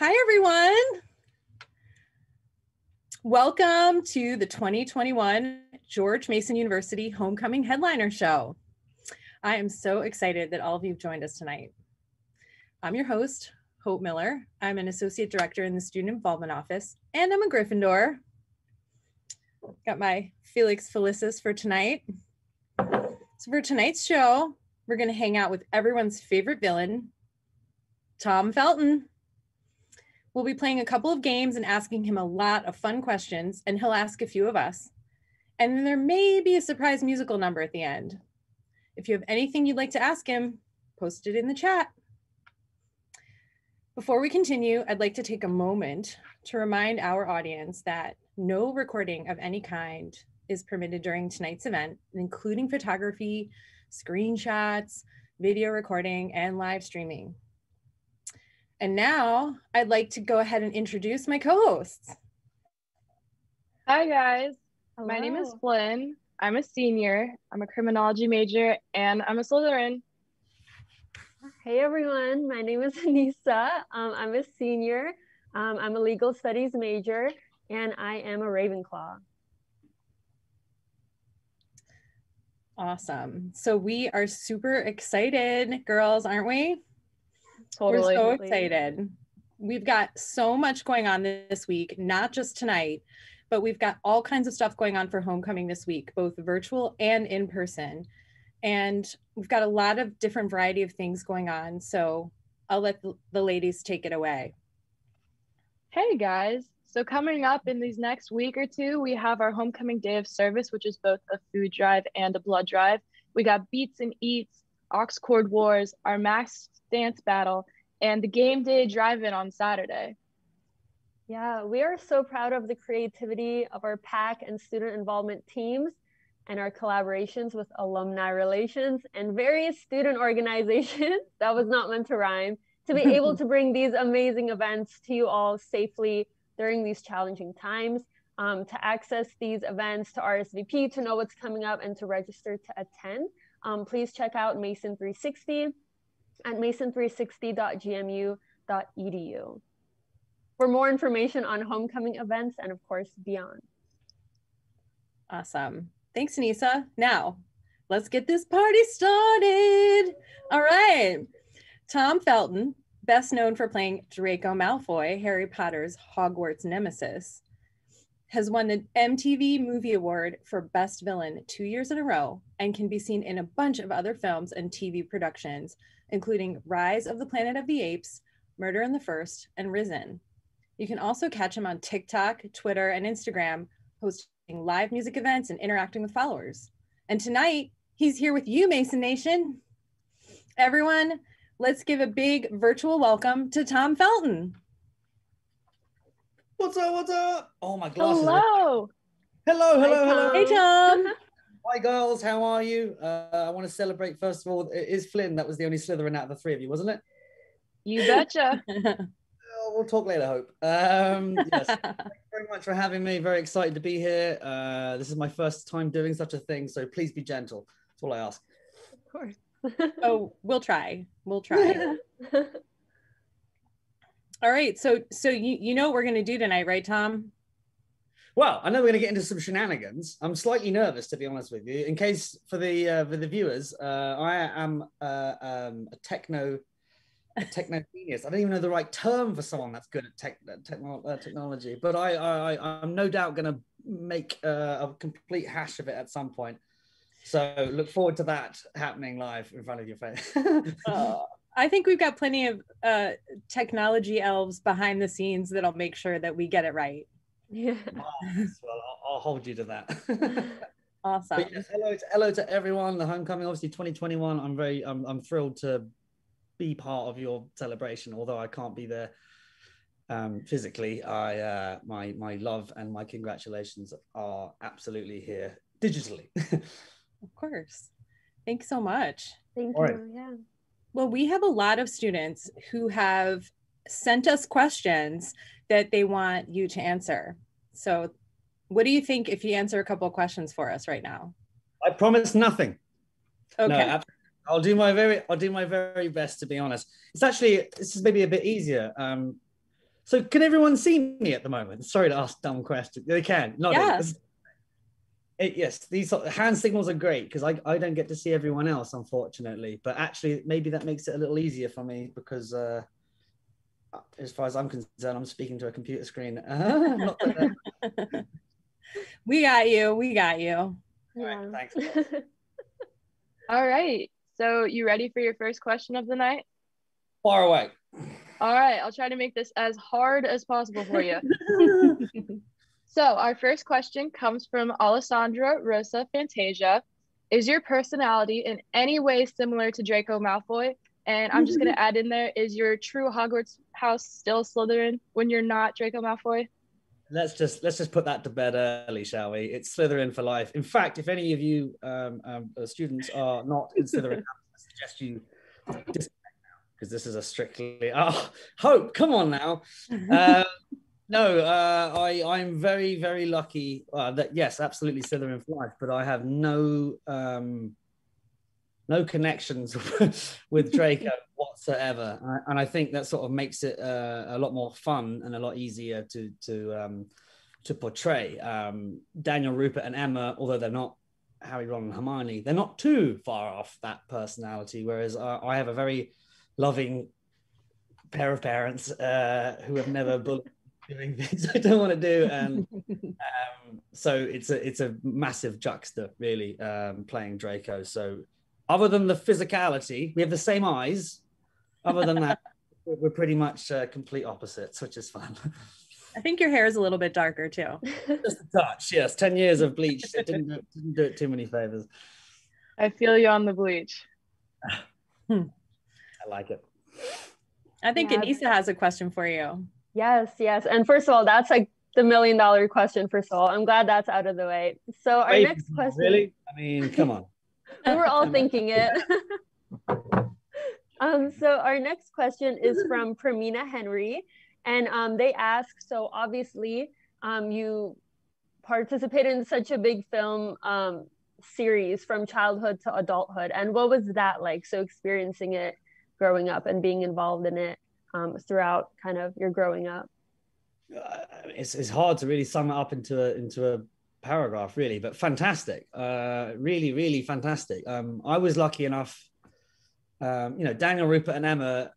Hi, everyone. Welcome to the 2021 George Mason University Homecoming Headliner Show. I am so excited that all of you have joined us tonight. I'm your host, Hope Miller. I'm an Associate Director in the Student Involvement Office, and I'm a Gryffindor. Got my Felix Felicis for tonight. So for tonight's show, we're going to hang out with everyone's favorite villain, Tom Felton. We'll be playing a couple of games and asking him a lot of fun questions, and he'll ask a few of us. And then there may be a surprise musical number at the end. If you have anything you'd like to ask him, post it in the chat. Before we continue, I'd like to take a moment to remind our audience that no recording of any kind is permitted during tonight's event, including photography, screenshots, video recording, and live streaming. And now I'd like to go ahead and introduce my co-hosts. Hi guys, Hello. My name is Flynn. I'm a senior, I'm a criminology major, and I'm a Slytherin. Hey everyone, my name is Anissa. I'm a senior, I'm a legal studies major, and I am a Ravenclaw. Awesome. So we are super excited, girls, aren't we? Totally. We're so excited. We've got so much going on this week, not just tonight, but we've got all kinds of stuff going on for homecoming this week, both virtual and in person. And we've got a lot of different variety of things going on. So I'll let the ladies take it away. Hey guys, so coming up in these next week or two, we have our homecoming day of service, which is both a food drive and a blood drive. We got Beats and Eats, Ox Cord Wars, our masked dance battle, and the game day drive-in on Saturday. Yeah, we are so proud of the creativity of our PAC and student involvement teams and our collaborations with alumni relations and various student organizations, that was not meant to rhyme, to be able to bring these amazing events to you all safely during these challenging times. To access these events, to RSVP, to know what's coming up, and to register to attend, please check out Mason 360 at mason360.gmu.edu for more information on homecoming events and, of course, beyond. Awesome. Thanks, Anissa. Now, let's get this party started. All right. Tom Felton, best known for playing Draco Malfoy, Harry Potter's Hogwarts nemesis, has won the MTV Movie Award for Best Villain 2 years in a row and can be seen in a bunch of other films and TV productions, including Rise of the Planet of the Apes, Murder in the First, and Risen. You can also catch him on TikTok, Twitter, and Instagram, hosting live music events and interacting with followers. And tonight, he's here with you, Mason Nation. Everyone, let's give a big virtual welcome to Tom Felton. What's up? What's up? Oh, my glasses. Hello. Hello. Hey, Tom. Hi, girls. How are you? I want to celebrate, first of all, it is Flynn. That was the only Slytherin out of the three of you, wasn't it? You betcha. We'll talk later, Hope. Yes. Thank you very much for having me. Very excited to be here. This is my first time doing such a thing, so please be gentle. That's all I ask. Of course. Oh, we'll try. All right, so you know what we're going to do tonight, right, Tom? Well, I know we're going to get into some shenanigans. I'm slightly nervous, to be honest with you. In case for the viewers, I am a techno genius. I don't even know the right term for someone that's good at technology, but I'm no doubt going to make a complete hash of it at some point. So look forward to that happening live in front of your face. I think we've got plenty of technology elves behind the scenes that'll make sure that we get it right. Yeah. Well, I'll hold you to that. Awesome. But yes, hello to everyone. The homecoming, obviously 2021. I'm thrilled to be part of your celebration, although I can't be there physically. My love and my congratulations are absolutely here digitally. Of course. Thanks so much. Thank All you. right. Yeah. Well, we have a lot of students who have sent us questions that they want you to answer. So what do you think if you answer a couple of questions for us right now? I promise nothing. Okay. No, I'll do my very best, to be honest. This is maybe a bit easier. So can everyone see me at the moment? Sorry to ask dumb questions. They can. Not Yeah. Yes, these hand signals are great because I don't get to see everyone else, unfortunately. But actually, maybe that makes it a little easier for me because as far as I'm concerned, I'm speaking to a computer screen. Not that, We got you. We got you. Yeah. All right, thanks. All right. So you ready for your first question of the night? Far away. All right. I'll try to make this as hard as possible for you. So our first question comes from Alessandra Rosa Fantasia. Is your personality in any way similar to Draco Malfoy? And I'm just going to add in there, is your true Hogwarts house still Slytherin when you're not Draco Malfoy? Let's just put that to bed early, shall we? It's Slytherin for life. In fact, if any of you students are not in Slytherin, I suggest you disconnect now because this is a strictly Hope. Come on now. No, I'm very, very lucky. That yes, absolutely Slytherin for life, but I have no connections with Draco whatsoever, and I think that sort of makes it a lot more fun and a lot easier to portray. Daniel, Rupert, and Emma, although they're not Harry, Ron, and Hermione, they're not too far off that personality. Whereas I have a very loving pair of parents who have never bullied doing things I don't want to do, and so it's a massive juxta, really, playing Draco. So other than the physicality, we have the same eyes. Other than that, we're pretty much complete opposites, which is fun. I think your hair is a little bit darker too. Just a touch, yes. 10 years of bleach, it didn't do it too many favors. I feel you on the bleach. I like it. I think Anissa has a question for you. Yes. And first of all, that's like the $1 million question, first of all. I'm glad that's out of the way. So our next question. Really? I mean, come on. We were all thinking it. So our next question is from Permina Henry. And they ask, so obviously you participated in such a big film series from childhood to adulthood. And what was that like? So experiencing it growing up and being involved in it throughout kind of your growing up. It's hard to really sum it up into a paragraph, really, but fantastic. Really, really fantastic. I was lucky enough, Daniel, Rupert, and Emma,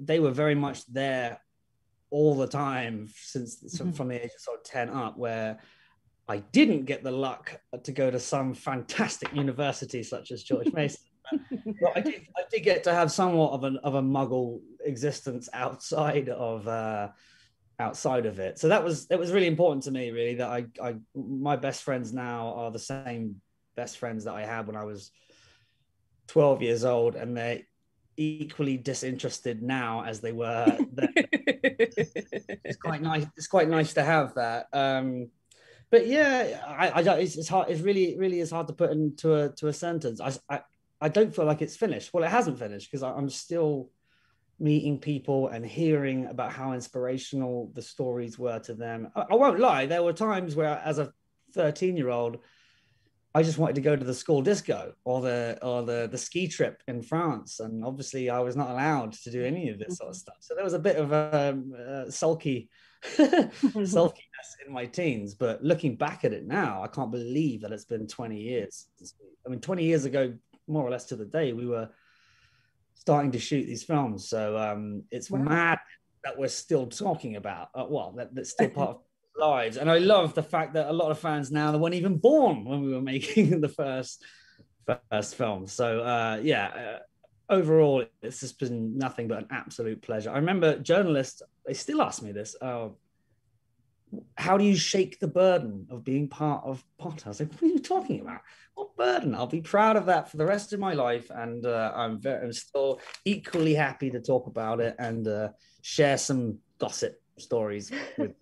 they were very much there all the time from the age of sort of 10 up, where I didn't get the luck to go to some fantastic university such as George Mason. But I did get to have somewhat of a Muggle existence outside of it. So it was really important to me, really, that my best friends now are the same best friends that I had when I was 12 years old, and they're equally disinterested now as they were then. It's quite nice. It's quite nice to have that. But yeah, it's hard. It really is hard to put into a sentence. I don't feel like it's finished. Well, it hasn't finished because I'm still meeting people and hearing about how inspirational the stories were to them. I won't lie. There were times where, as a 13-year-old, I just wanted to go to the school disco or the ski trip in France, and obviously I was not allowed to do any of this sort of stuff. So there was a bit of a sulkiness in my teens. But looking back at it now, I can't believe that it's been 20 years. I mean, 20 years ago, more or less to the day, we were starting to shoot these films. So it's mad that we're still talking about that's still part of lives. And I love the fact that a lot of fans now, they weren't even born when we were making the first film. So overall, it's just been nothing but an absolute pleasure. I remember journalists, they still ask me this, how do you shake the burden of being part of Potter? I was like, what are you talking about? What burden? I'll be proud of that for the rest of my life. And I'm still equally happy to talk about it and share some gossip stories with.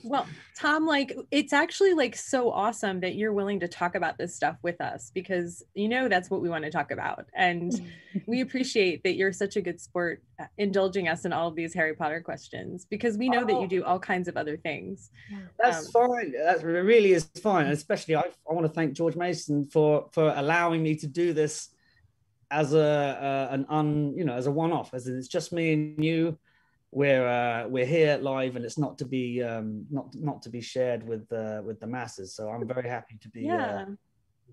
Well, Tom, it's actually so awesome that you're willing to talk about this stuff with us, because that's what we want to talk about, and we appreciate that you're such a good sport indulging us in all of these Harry Potter questions, because we know that you do all kinds of other things. That's fine. That really is fine. And especially I want to thank George Mason for allowing me to do this as a one-off, as it's just me and you. we're here live, and it's not to be not to be shared with the masses. So I'm very happy to be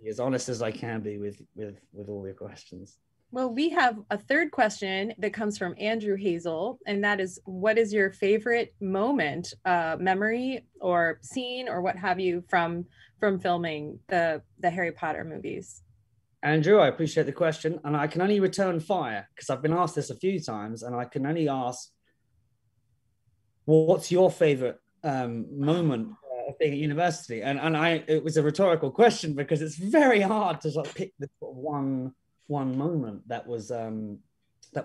as honest as I can be with all your questions. Well, we have a third question that comes from Andrew Hazel, and that is, what is your favorite moment, memory or scene or what have you from filming the Harry Potter movies? Andrew, I appreciate the question, and I can only return fire because I've been asked this a few times, and I can only ask, well, what's your favorite moment of being at university? And it was a rhetorical question because it's very hard to sort of pick the one moment that was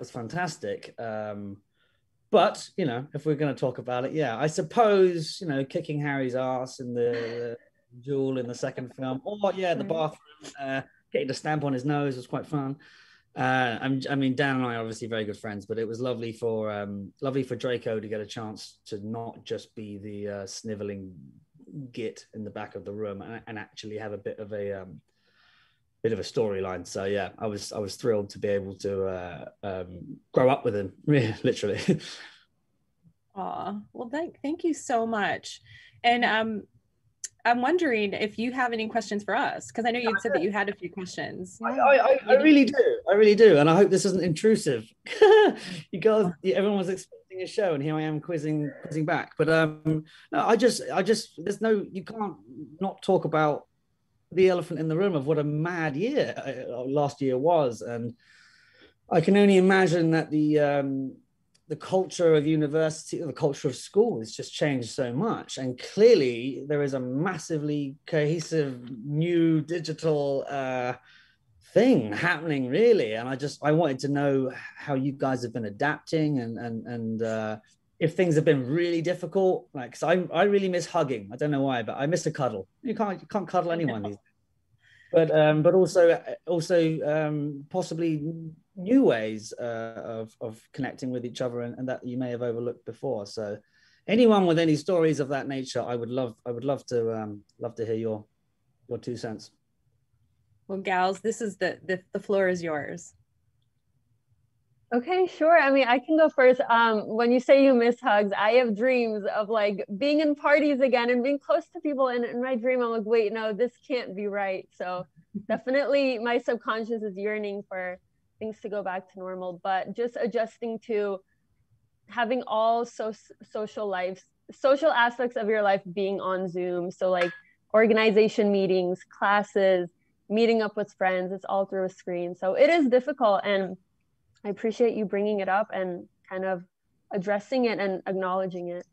fantastic. But you know, if we're going to talk about it, yeah, I suppose, you know, kicking Harry's ass in the duel in the second film, or yeah, the bathroom, getting the stamp on his nose was quite fun. I mean, Dan and I are obviously very good friends, but it was lovely for Draco to get a chance to not just be the sniveling git in the back of the room and actually have a bit of a storyline. So yeah, I was thrilled to be able to grow up with him, literally. Well, thank you so much. And I'm wondering if you have any questions for us, because I know you said that you had a few questions. I really do, and I hope this isn't intrusive. Everyone was expecting a show, and here I am quizzing back. But no, I just you can't not talk about the elephant in the room of what a mad year last year was, and I can only imagine that the culture of university, the culture of school has just changed so much. And clearly there is a massively cohesive new digital thing happening, really. And I wanted to know how you guys have been adapting and if things have been really difficult. Like, so I really miss hugging. I don't know why, but I miss a cuddle. You can't cuddle anyone these days. But also possibly new ways of connecting with each other and that you may have overlooked before. So anyone with any stories of that nature, I would love to hear your 2 cents. Well, gals, this is the floor is yours. Okay, sure. I mean, I can go first. When you say you miss hugs, I have dreams of like being in parties again and being close to people. And in my dream, I'm like, wait, no, this can't be right. So definitely my subconscious is yearning for things to go back to normal, but just adjusting to having all social aspects of your life being on Zoom. So like organization meetings, classes, meeting up with friends, it's all through a screen. So it is difficult, and I appreciate you bringing it up and kind of addressing it and acknowledging it.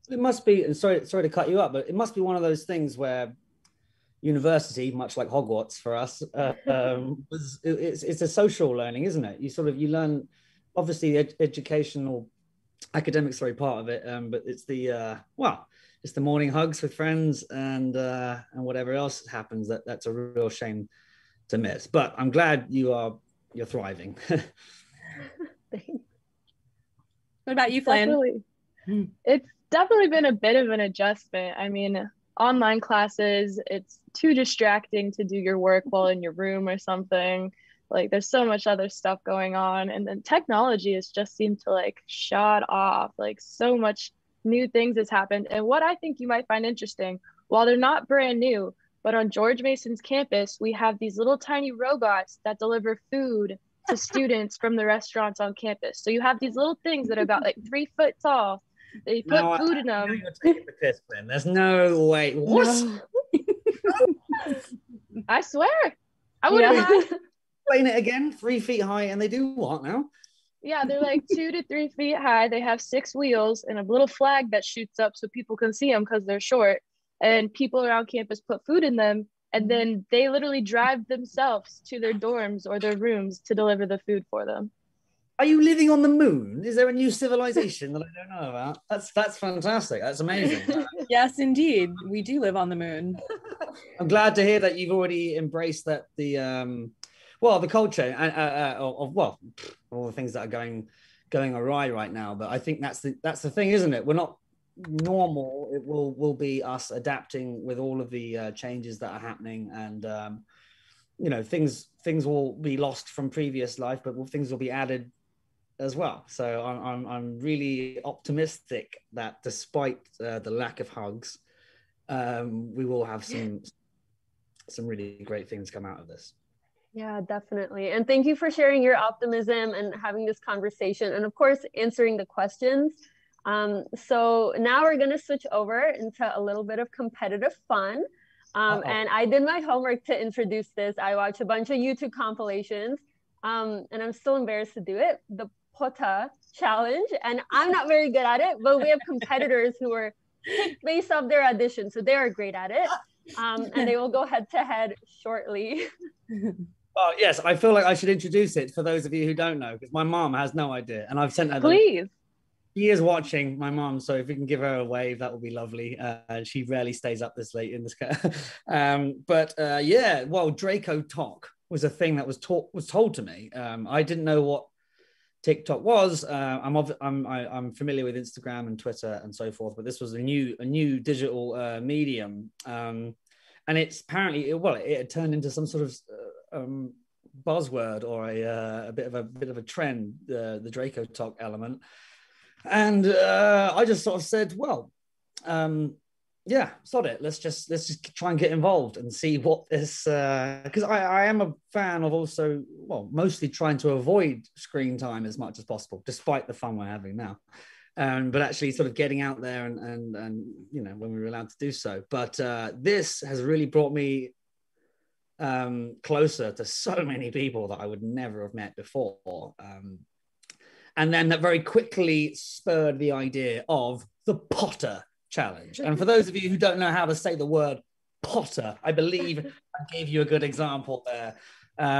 It must be, and sorry to cut you up, but it must be one of those things where university, much like Hogwarts for us, it's a social learning, isn't it? You learn, obviously the educational, academic, part of it, but it's it's the morning hugs with friends and whatever else happens. That's a real shame to miss. But I'm glad you're thriving. What about you, Flynn? Definitely. It's definitely been a bit of an adjustment. I mean, online classes, it's too distracting to do your work while in your room or something. Like, there's so much other stuff going on, and then technology has just seemed to like shut off. Like, so much new things has happened. And what I think you might find interesting, while they're not brand new, but on George Mason's campus, we have these little tiny robots that deliver food to students from the restaurants on campus. So you have these little things that are about like 3 foot tall. They put food in them. You're taking the piss, man. There's no way. What? No. I swear. I wouldn't mind. Explain it again. 3 feet high, and they do what now? Yeah, they're like 2 to 3 feet high. They have 6 wheels and a little flag that shoots up so people can see them because they're short. And people around campus put food in them. And then they literally drive themselves to their dorms or their rooms to deliver the food for them. Are you living on the moon? Is there a new civilization that I don't know about? That's fantastic. That's amazing. Yes, indeed. We do live on the moon. I'm glad to hear that you've already embraced that the culture of all the things that are going awry right now. But I think that's the thing, isn't it? We're not normal. It will be us adapting with all of the changes that are happening, and things will be lost from previous life, but things will be added as well. So I'm really optimistic that despite the lack of hugs, we will have some really great things come out of this. Yeah, definitely. And thank you for sharing your optimism and having this conversation, and of course, answering the questions. So now we're going to switch over into a little bit of competitive fun. And I did my homework to introduce this. I watched a bunch of YouTube compilations, and I'm still embarrassed to do it. The Pota challenge. And I'm not very good at it, but we have competitors who are picked based off their audition. So they are great at it. And they will go head to head shortly. Oh, yes. I feel like I should introduce it for those of you who don't know, because my mom has no idea. And I've sent her Please. She is watching, my mom, so if you can give her a wave, that would be lovely. She rarely stays up this late in this. Yeah, well, Draco Talk was a thing that was told to me. I didn't know what TikTok was. I'm familiar with Instagram and Twitter and so forth, but this was a new digital medium, and it's apparently it had turned into some sort of buzzword or a bit of a trend, the Draco Talk element. And I just sort of said, well, yeah, sod it. Let's just try and get involved and see what this, because I am a fan of also, well, mostly trying to avoid screen time as much as possible, despite the fun we're having now. But actually sort of getting out there and you know, when we were allowed to do so. But this has really brought me closer to so many people that I would never have met before. And then that very quickly spurred the idea of the Potter Challenge. And for those of you who don't know how to say the word Potter, I believe I gave you a good example there.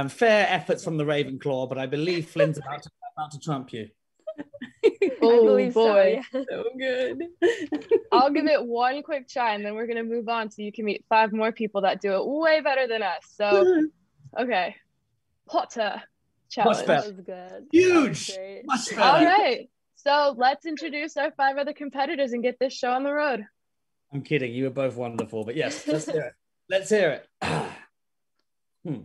Fair efforts from the Ravenclaw, but I believe Flynn's about to trump you. Oh boy, So good. I'll give it one quick try, and then we're gonna move on so you can meet 5 more people that do it way better than us. So, okay, Potter Challenge. Much better. That was good. Huge. That was great. Much better. All right, so let's introduce our 5 other competitors and get this show on the road. I'm kidding. You were both wonderful, but yes, let's hear it. Let's hear it.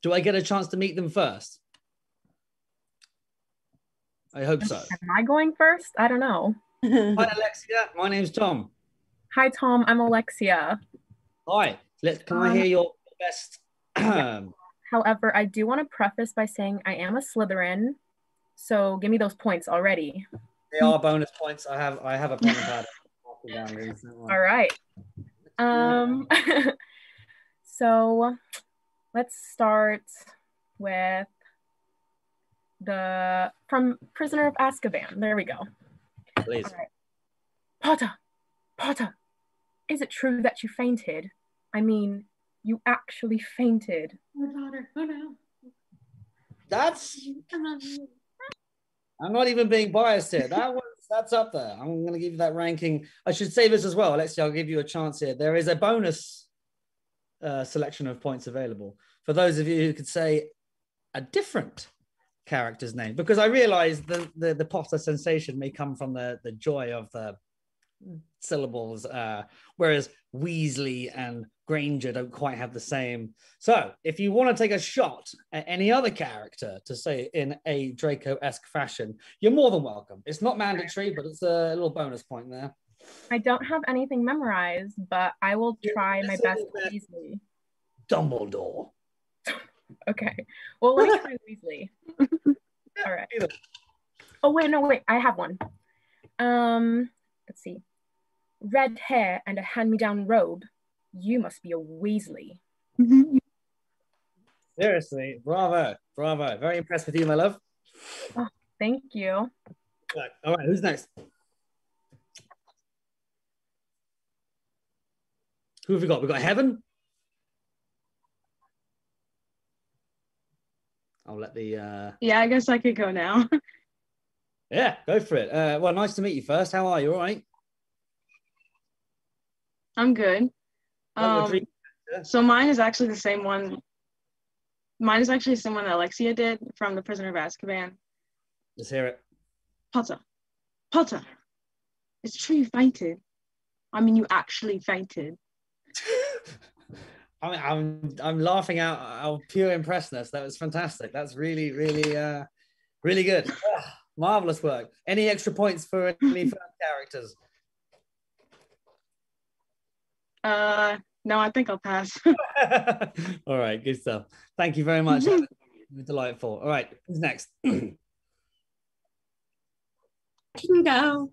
Do I get a chance to meet them first? I hope so. Am I going first? I don't know. Hi, Alexia. My name's Tom. Hi, Tom. I'm Alexia. Hi. Can I hear your best? However, I do want to preface by saying I am a Slytherin, so give me those points already. They are bonus points. I have a pen and pad. All right. So let's start with from Prisoner of Azkaban. There we go. Please. All right. Potter, is it true that you fainted? I mean, you actually fainted. Oh, Potter. Oh no. I'm not even being biased here. That's up there. I'm going to give you that ranking. I should say this as well, Alexia. I'll give you a chance here. There is a bonus selection of points available for those of you who could say a different character's name, because I realize the Potter sensation may come from the joy of the syllables, whereas Weasley and Granger don't quite have the same. So if you want to take a shot at any other character to say in a Draco-esque fashion, you're more than welcome. It's not mandatory, but it's a little bonus point there. I don't have anything memorized, but I will try my best with Weasley. Dumbledore. Okay. Well, let me try Weasley. All right. Oh, wait. I have one. Let's see. Red hair and a hand-me-down robe. You must be a Weasley. Seriously, bravo. Very impressed with you, my love. Oh, thank you. All right, who's next? Who have we got? We've got Heaven. I'll let the... Yeah, I guess I could go now. Yeah, go for it. Well, nice to meet you first. How are you? All right? I'm good. So mine is actually the same one. Mine is actually the same one that Alexia did from The Prisoner of Azkaban. Let's hear it. Potter, it's true you fainted. I mean, you actually fainted. I'm laughing out our pure impressness. That was fantastic. That's really, really, really good. Marvelous work. Any extra points for any further characters? No, I think I'll pass. All right, good stuff. Thank you very much. Delightful. All right, who's next? Can go.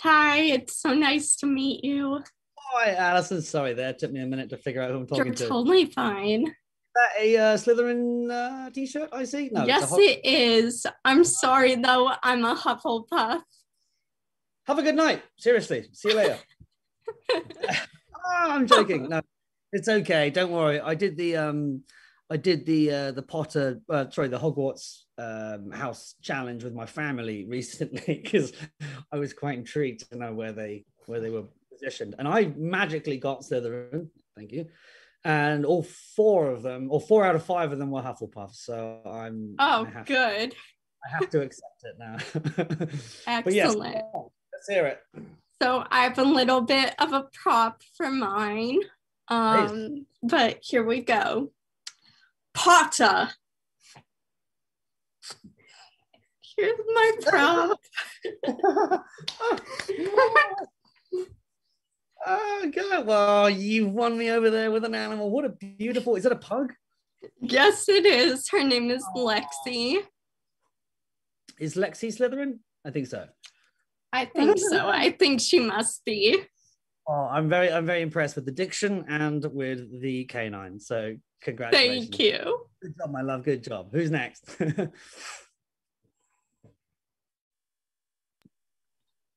Hi, it's so nice to meet you. Hi, Alison. Sorry, there. It took me a minute to figure out who I'm talking to. You're totally fine. Is that a Slytherin t-shirt I see? No. Yes, it is. I'm sorry, though. I'm a Hufflepuff. Have a good night. Seriously. See you later. I'm joking. No, it's okay. Don't worry. I did the Potter, the Hogwarts house challenge with my family recently because I was quite intrigued to know where they were positioned, and I magically got Slytherin. Thank you. And all 4 out of 5 of them were Hufflepuff. So good. I have to accept it now. Excellent. But yes, let's hear it. So I have a little bit of a prop for mine. But here we go. Potter. Here's my prop. Oh God! Well, you won me over there with an animal. What a beautiful! Is it a pug? Yes, it is. Her name is Lexi. Is Lexi Slytherin? I think so. I think so. I think she must be. Oh, I'm very impressed with the diction and with the canine. So congratulations. Thank you. Good job, my love. Good job. Who's next?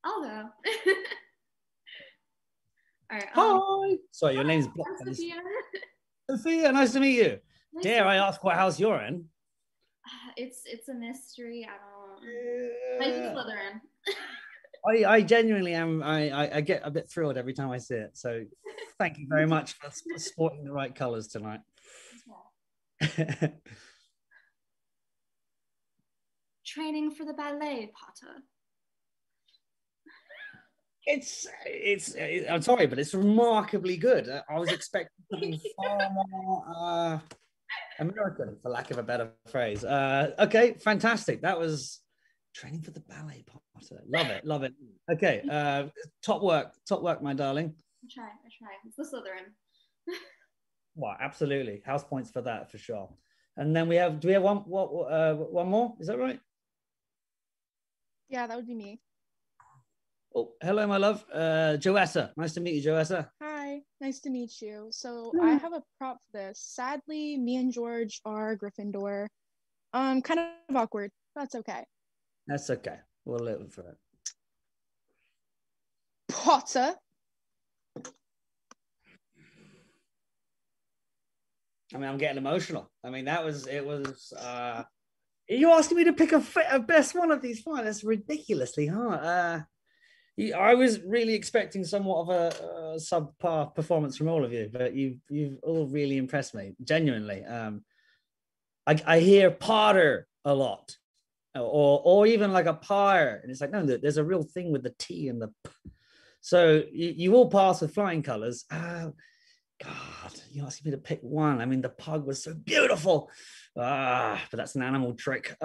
I'll go. All right. Hi. Sorry, your name's Sophia. Sophia, nice to meet you. Nice Dare I ask what house you're in? It's a mystery. I do Slytherin. I genuinely am. I get a bit thrilled every time I see it. So thank you very much for sporting the right colors tonight. Training for the ballet, Potter. It's I'm sorry, but it's remarkably good. I was expecting something far more American, for lack of a better phrase. Okay, fantastic. That was training for the ballet, Potter. Love it. Okay, top work, my darling. I try. It's the Slytherin. Well, absolutely. House points for that for sure. And then do we have one more? Is that right? Yeah, that would be me. Oh, hello, my love. Joessa. Nice to meet you, Joessa. Hi, nice to meet you. So I have a prop for this. Sadly, me and George are Gryffindor. Kind of awkward. That's okay. That's okay. We'll live for it. Potter. I mean, I'm getting emotional. I mean, it was. Are you asking me to pick a best one of these? Fine, that's ridiculously hard. I was really expecting somewhat of a subpar performance from all of you, but you've all really impressed me, genuinely. I hear Potter a lot, or even like a pyre, and it's like, no, there's a real thing with the T and the P. So you all pass with flying colors. God, you asked me to pick one. I mean, the pug was so beautiful. But that's an animal trick.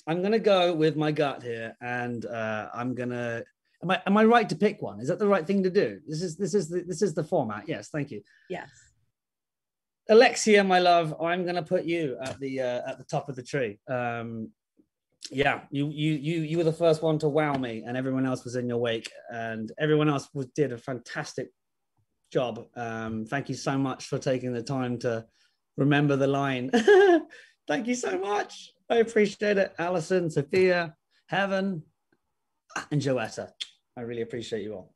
I'm gonna go with my gut here, and I'm gonna. Am I right to pick one? Is that the right thing to do? This is the format. Yes, thank you. Yes. Alexia, my love, I'm gonna put you at the top of the tree. Yeah, you were the first one to wow me, and everyone else was in your wake, and everyone else did a fantastic job. Thank you so much for taking the time to remember the line. Thank you so much. I appreciate it. Alison, Sophia, Heaven, and Joetta. I really appreciate you all.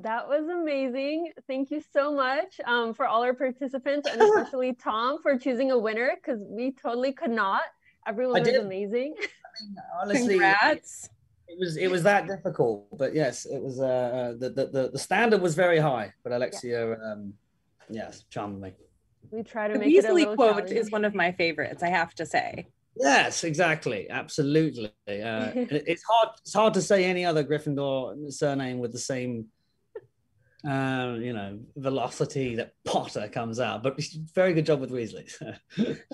That was amazing. Thank you so much for all our participants, and especially Tom for choosing a winner, because we totally could not. Everyone was amazing. I mean, honestly, congrats. It was that difficult, but yes, it was. The standard was very high, but Alexia, yes, charmed me. We try to The make it a Weasley little quote challenging. is one of my favorites, I have to say. Yes, exactly, absolutely. It's hard to say any other Gryffindor surname with the same, velocity that Potter comes out. But very good job with Weasley.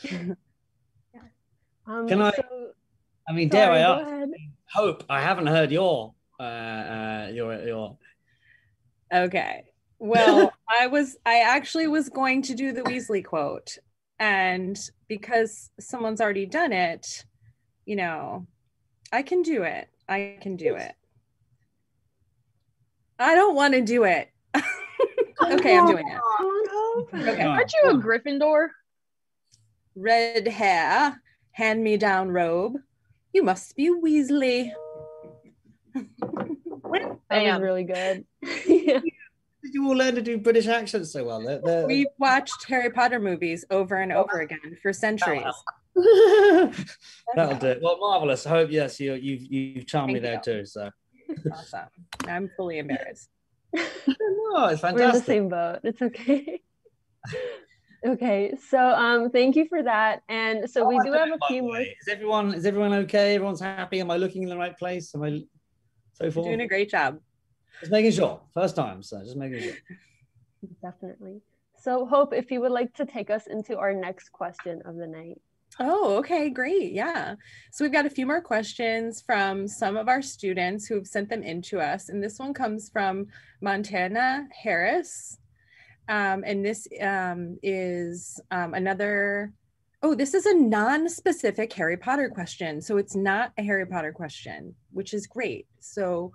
Can I? So, I mean, sorry, dare I go ask? ahead. Hope I haven't heard your. Okay. Well, I actually was going to do the Weasley quote, and because someone's already done it, I can do it. I can do it. I don't want to do it. Okay, I'm doing it. Okay. Aren't you a Gryffindor? Red hair, hand-me-down robe. You must be Weasley. That was really good. Yeah. Did you all learn to do British accents so well? We've watched Harry Potter movies over and over again for centuries. That'll do it. Well, marvelous. I hope you've charmed me there too. So awesome. I'm fully embarrassed. No, it's fantastic. We're in the same boat. It's okay. Okay, so thank you for that. And so we do have a few more. Is everyone okay? Everyone's happy? Am I looking in the right place? Am I so forth? You're doing a great job. Just making sure. First time, so just making sure. Definitely. So Hope, if you would like to take us into our next question of the night. Oh, okay, great. Yeah. So we've got a few more questions from some of our students who have sent them in to us. And this one comes from Montana Harris. And this is another, this is a non-specific Harry Potter question. So it's not a Harry Potter question, which is great. So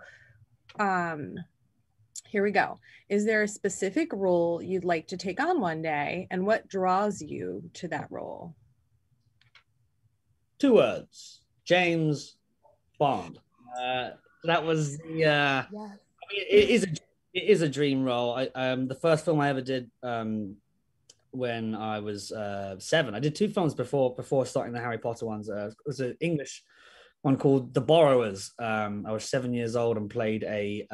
here we go. Is there a specific role you'd like to take on one day, and what draws you to that role? 2 words: James Bond. That was the. Yes. I mean, it is a dream role. The first film I ever did when I was 7. I did 2 films before starting the Harry Potter ones. It was an English one called The Borrowers. I was 7 years old and played a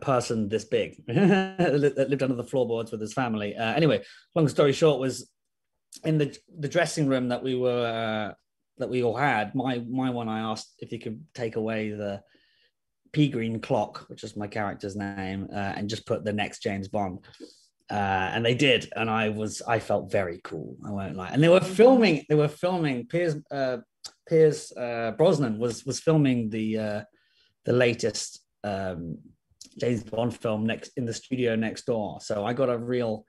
person this big that lived under the floorboards with his family. Anyway, long story short, was in the dressing room that we all had. My one, I asked if he could take away the pea green clock, which is my character's name, and just put the next James Bond. And they did, and I felt very cool. I won't lie. And they were filming. Pierce Brosnan was filming the latest James Bond film in the studio next door. So I got a real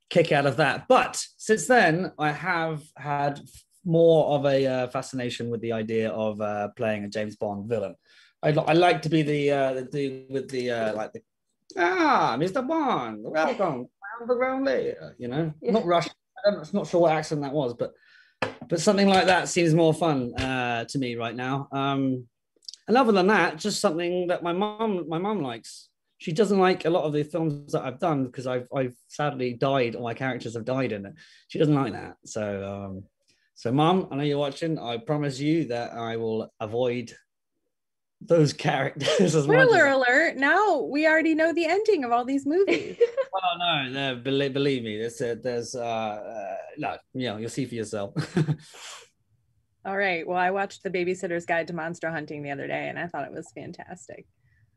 kick out of that. But since then, I have had more of a fascination with the idea of playing a James Bond villain. I like to be the dude with Mr. Bond, welcome, round the ground later. Not Russian. I'm not sure what accent that was, but something like that seems more fun to me right now. And other than that, just something that my mom likes. She doesn't like a lot of the films that I've done because I've sadly died, or my characters have died in it. She doesn't like that. So Mom, I know you're watching. I promise you that I will avoid those characters as much. Spoiler alert! Now we already know the ending of all these movies. Well, no, believe me, there's no, you'll see for yourself. All right. Well, I watched The Babysitter's Guide to Monster Hunting the other day, and I thought it was fantastic.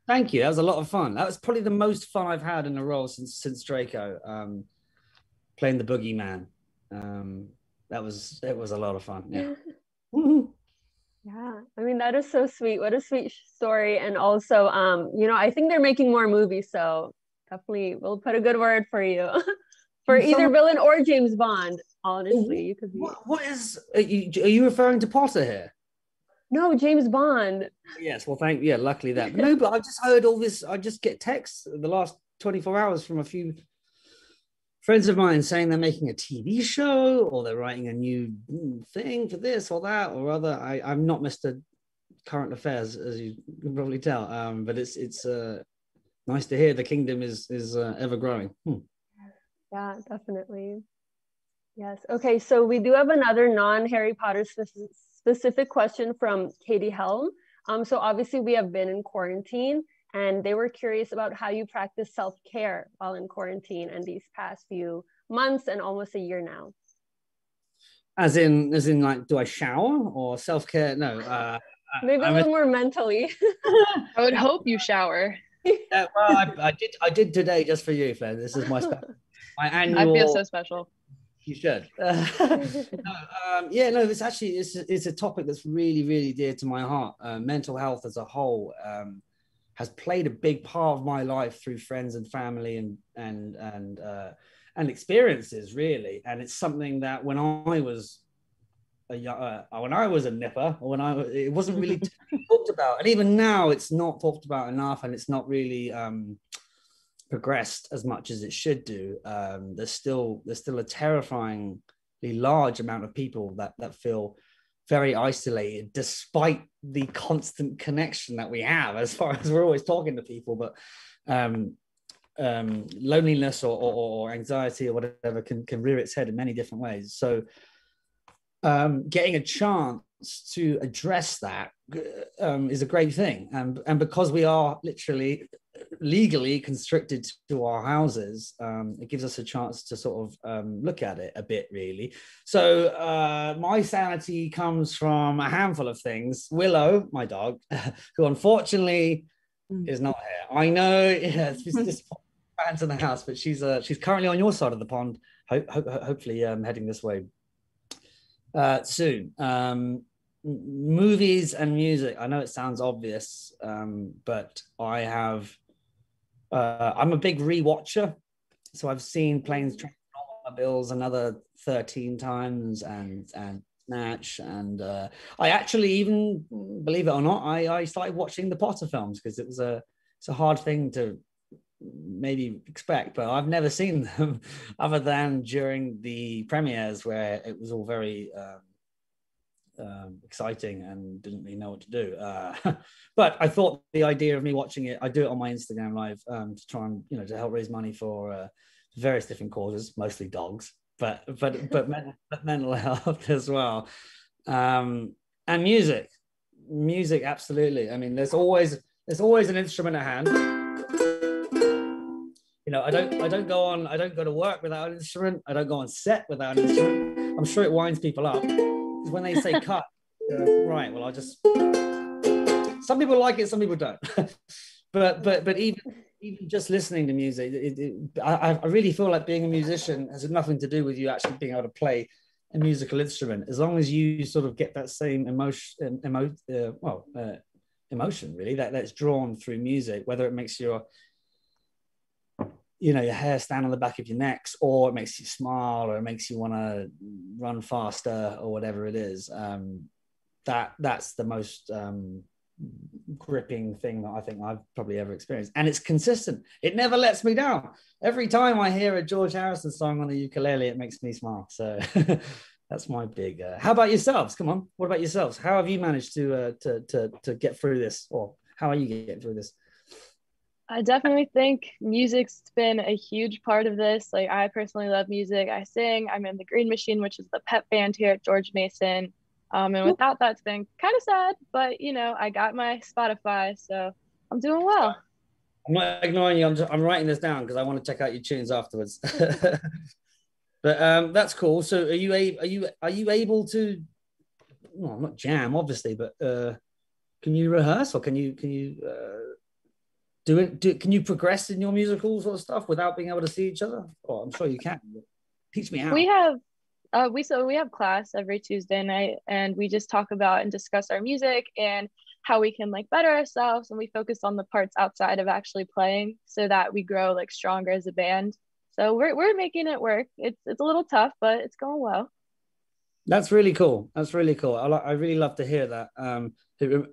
Thank you. That was a lot of fun. That was probably the most fun I've had in a role since Draco, playing the boogeyman. It was a lot of fun. Yeah. Yeah, I mean, that is so sweet. What a sweet story. And also, I think they're making more movies, so definitely we'll put a good word for you for either villain or James Bond. Honestly, you could be. What is? Are you referring to Potter here? No, James Bond. Yes. Well, luckily that. But no, but I've just heard all this. I just get texts the last 24 hours from a few friends of mine saying they're making a TV show, or they're writing a new thing for this or that or other. I'm not Mr. Current Affairs, as you can probably tell, but it's nice to hear the kingdom is ever growing. Yeah, definitely. Yes. Okay, so we do have another non-Harry Potter specific question from Katie Helm. So obviously we have been in quarantine, and they were curious about how you practice self-care while in quarantine and these past few months and almost a year now. As in, like, do I shower or self-care? No. Maybe a little more mentally. I would hope you shower. Well, I did today just for you, Fred. This is my annual. I feel so special. You should. No, it's actually it's a topic that's really, really dear to my heart. Mental health as a whole has played a big part of my life through friends and family and experiences, really. And it's something that when I was a nipper, or it wasn't really talked about, and even now it's not talked about enough, and it's not really progressed as much as it should do. There's still a terrifyingly large amount of people that feel very isolated, despite the constant connection that we have, as far as we're always talking to people. But loneliness or anxiety or whatever can rear its head in many different ways. So getting a chance to address that is a great thing, and because we are literally legally constricted to our houses, it gives us a chance to sort of look at it a bit, really. So my sanity comes from a handful of things. Willow, my dog, who unfortunately is not here. I know, yeah, it's just fans in the house, but she's currently on your side of the pond, hopefully heading this way soon. Movies and music. I know it sounds obvious, but I'm a big rewatcher. So I've seen Planes, Trains, and Automobiles another 13 times, and Snatch, and I actually, even, believe it or not, I started watching the Potter films because it's a hard thing to maybe expect, but I've never seen them other than during the premieres, where it was all very exciting and didn't really know what to do. But I thought the idea of me watching it, I do it on my Instagram live to try and, to help raise money for various different causes, mostly dogs, but mental health as well. And music, absolutely. I mean, there's always an instrument at hand. I don't go to work without an instrument. I don't go on set without an instrument. I'm sure it winds people up when they say cut. Right. Well, some people like it, some people don't. but even just listening to music, I really feel like being a musician has nothing to do with you actually being able to play a musical instrument. As long as you sort of get that same emotion, really, that's drawn through music, whether it makes your hair stand on the back of your necks, or it makes you smile, or it makes you want to run faster, or whatever it is. That's the most gripping thing that I think I've probably ever experienced. And it's consistent. It never lets me down. Every time I hear a George Harrison song on the ukulele, it makes me smile. So that's my big... How about yourselves? Come on. What about yourselves? How have you managed to get through this? Or how are you getting through this? I definitely think music's been a huge part of this. Like, I personally love music. I sing. I'm in the Green Machine, which is the pep band here at George Mason. And without that's been kind of sad, but I got my Spotify, so I'm doing well. I'm not ignoring you. I'm writing this down because I want to check out your tunes afterwards. But that's cool. So are you able to? Well, not jam, obviously, but can you rehearse, or can you do it? Can you progress in your musical sort of stuff without being able to see each other? Oh, I'm sure you can. Teach me how. We have class every Tuesday night, and we just talk about and discuss our music and how we can better ourselves, and we focus on the parts outside of actually playing so that we grow stronger as a band. So we're making it work. It's a little tough, but it's going well. That's really cool. I really love to hear that. It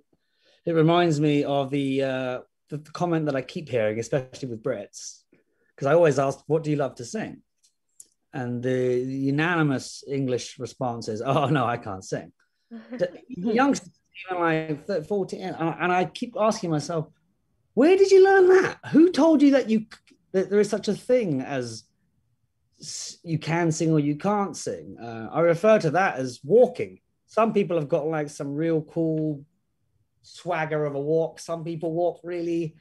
reminds me of the comment that I keep hearing, especially with Brits, because I always ask, what do you love to sing? And the unanimous English response is, oh, no, I can't sing. Youngsters, even 14, and I keep asking myself, where did you learn that? Who told you that there is such a thing as you can sing or you can't sing? I refer to that as walking. Some people have got some real cool swagger of a walk. Some people walk really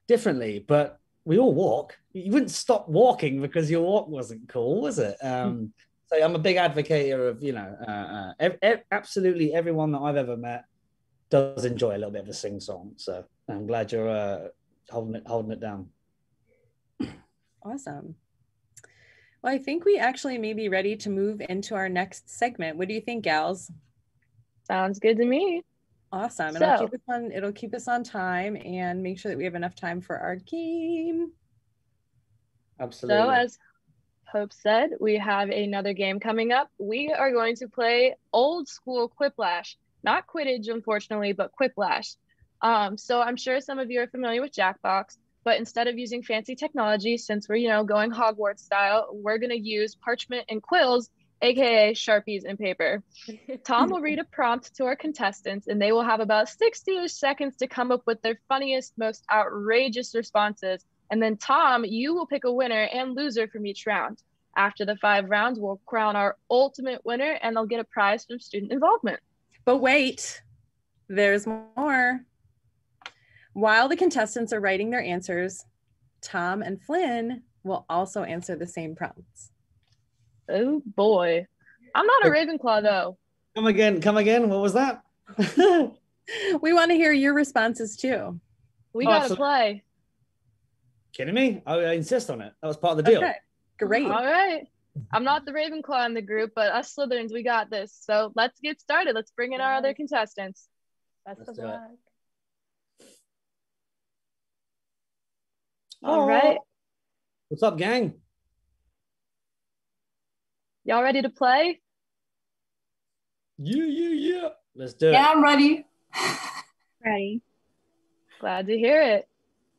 differently, but we all walk. You wouldn't stop walking because your walk wasn't cool, was it? So I'm a big advocate of, absolutely everyone that I've ever met does enjoy a little bit of a sing song. So I'm glad you're holding it down. Awesome. Well, I think we actually may be ready to move into our next segment. What do you think, gals? Sounds good to me. Awesome. So, it'll keep us on time and make sure that we have enough time for our game. Absolutely. So as Hope said, we have another game coming up. We are going to play old school Quiplash, not Quidditch, unfortunately, but Quiplash. So I'm sure some of you are familiar with Jackbox, but instead of using fancy technology, since we're, going Hogwarts style, we're going to use parchment and quills, aka Sharpies and paper. Tom will read a prompt to our contestants, and they will have about 60-ish seconds to come up with their funniest, most outrageous responses. And then Tom, you will pick a winner and loser from each round. After the 5 rounds, we'll crown our ultimate winner, and they'll get a prize from student involvement. But wait, there's more. While the contestants are writing their answers, Tom and Flynn will also answer the same prompts. Oh boy. I'm not a Ravenclaw though. Come again. What was that? We want to hear your responses too. We gotta play. Kidding me? I insist on it. That was part of the deal. Okay, great. All right. I'm not the Ravenclaw in the group, but us Slytherins, we got this. So let's get started. Let's bring in our other contestants. Best of luck. All right. What's up, gang? Y'all ready to play? Yeah. Let's do it. Yeah, I'm ready. Ready. Glad to hear it.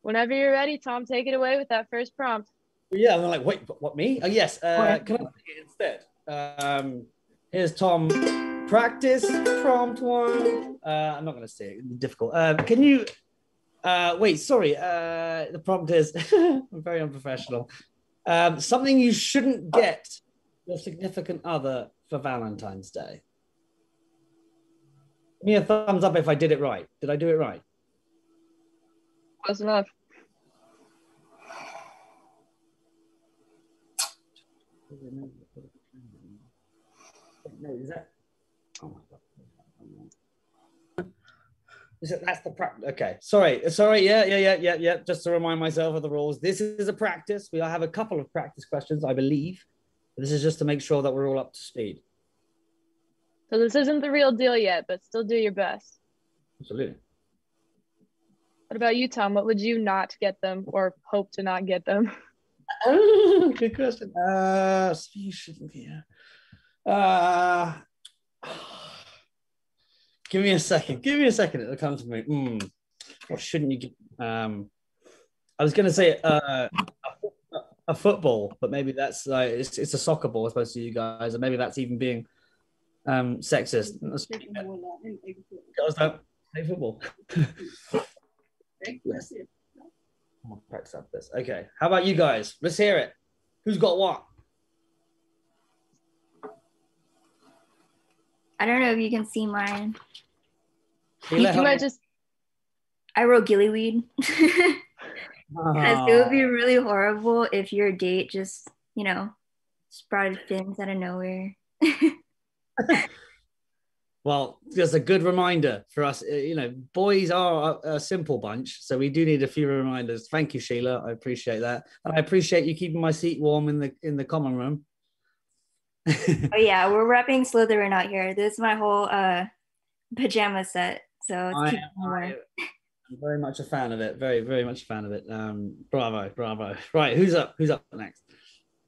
Whenever you're ready, Tom, take it away with that first prompt. Yeah, I'm like, wait, what, me? Oh, yes. Can I take it instead? Here's Tom. Practice prompt 1. I'm not going to say it. It's difficult. Can you... wait, sorry. The prompt is... I'm very unprofessional. Something you shouldn't get your significant other for Valentine's Day. Give me a thumbs up if I did it right. Did I do it right? Close enough. No, is that? Oh my God. That's the practice. Okay, sorry. Yeah. Just to remind myself of the rules. This is a practice. We have a couple of practice questions, I believe. This is just to make sure that we're all up to speed. So this isn't the real deal yet, but still do your best. Absolutely. What about you, Tom? What would you not get them or hope to not get them? Good question. You shouldn't be. Give me a second. It'll come to me. What shouldn't you get? I was going to say a football, but maybe that's like it's a soccer ball as opposed to you guys, and maybe that's even being sexist. Girls don't play football. Yes. I'm gonna practice up this. Okay. How about you guys? Let's hear it. Who's got what? I don't know if you can see mine. You might just... I wrote gillyweed. Because it would be really horrible if your date just, sprouted fins out of nowhere. Well, just a good reminder for us. Boys are a simple bunch, so we do need a few reminders. Thank you, Sheila. I appreciate that, and I appreciate you keeping my seat warm in the common room. Oh yeah, we're repping Slytherin out here. This is my whole pajama set, so it's I'm very much a fan of it. Very, very much a fan of it. Bravo. Right, who's up next?